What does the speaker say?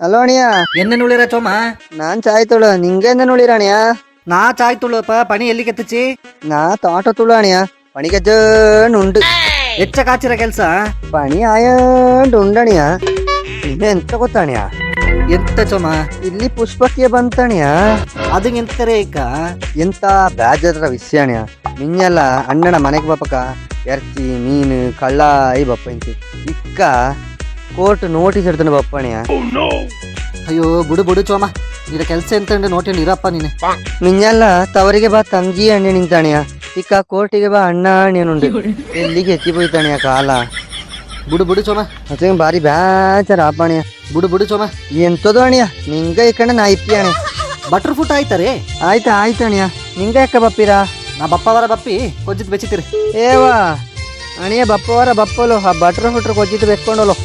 Hello ಅಣಿಯ, ಎನ್ನ ನುಳಿರ ಚೋಮ ನಾನ್ ಚಾಯ್ ತುಳು, ನಿಂಗೆಂದ ನುಳಿರ ಅಣಿಯ? ನಾ ಚಾಯ್ ತುಳುಪ ಪಣಿ ಎಲ್ಲಿ ಕೆತ್ತಚಿ ನಾ ತೋಟ ತುಳು ಅಣಿಯ, ಪಣಿಗೆ ಉಂಡು. ಹೆಚ್ಚ ಕಾಚಿರ ಕೆಲ್ಸ ಪಣಿ ಆಯಂಡ್ ಉಂಡಣಿಯ. പിന്നെ ಎಂತ ಗೊತ್ತಣಿಯ, ಎಂತ ಚೋಮ ಇಲ್ಲಿ ಪುಷ್ಪಕ್ಕೆ ಬಂತಣಿಯ. ಅದು ಎಂತಾರೆ ಈಗ ಎಂತ ಬೇಜಾರ ವಿಷಯ ಅಣಿಯ. ಮಿಂಜಲ್ಲ ಅಣ್ಣನ ಮನೆಗೆ ಬಪ್ಪಕ ಎರ್ಚಿ ಮೀನು ಕಳ್ಳ ಐ ಬಪ್ಪ ಇಂತಿ ಇಕ್ಕ ಕೋರ್ಟ್ ನೋಟಿಸ್ ಇಡ್ತಾನೆ ಬಪ್ಪಣಿಯ. ಅಯ್ಯೋ ಬುಡು ಬುಡು ಚೋಮ, ನಿನ್ನ ಕೆಲ್ಸ ಎಂತ ನೋಟೇನು ಇರಪ್ಪ ನೀನೆ. ಮಿಂಜಲ್ಲ ತವರಿಗೆ ಬಾ ತಂಗಿ ಅಣ್ಣೆ ನಿಂತಾಣಿಯ, ಇಕ್ಕ ಕೋರ್ಟಿಗೆ ಬಾ ಅಣ್ಣ ಅಣ್ಣೇನುಂಡು. ಎಲ್ಲಿಗೆ ಎತ್ತಿపోయిತಾಣಿಯ ಕಾಲ. ಬುಡು ಬುಡು ಚೋಮ, ಅದೇ ಬಾರಿ ಬೇಜಾರ ಅಪ್ಪಣಿಯ. ಬುಡು ಬುಡು ಚೋಮ, ಎಂತದು ಅಣಿಯ, ನಿಂಗ ಇಕ್ಕಂಡ ನಾ ಇಪ್ಪಿ ಅಣೆ. ಬಟ್ರ್ ಫುಟ್ ಆಯ್ತಾರೆ. ಆಯ್ತು ಅಣಿಯ, ನಿಂಗ ಯಾಕ ಬಪ್ಪಿರಾ? ನಾ ಬಪ್ಪವರ ಬಪ್ಪಿ ಕೊಜ್ಜಿತ್ ಬೆಚ್ಚಿತೀರಿ. ಏವಾ ಅಣಿಯ ಬಪ್ಪವರ ಬಪ್ಪಲು ಆ ಬಟ್ರ ಹುಟ್ರ ಕೊಜ್ಜಿತ್ತು ಬೆಕ್ಕೊಂಡೋಲು.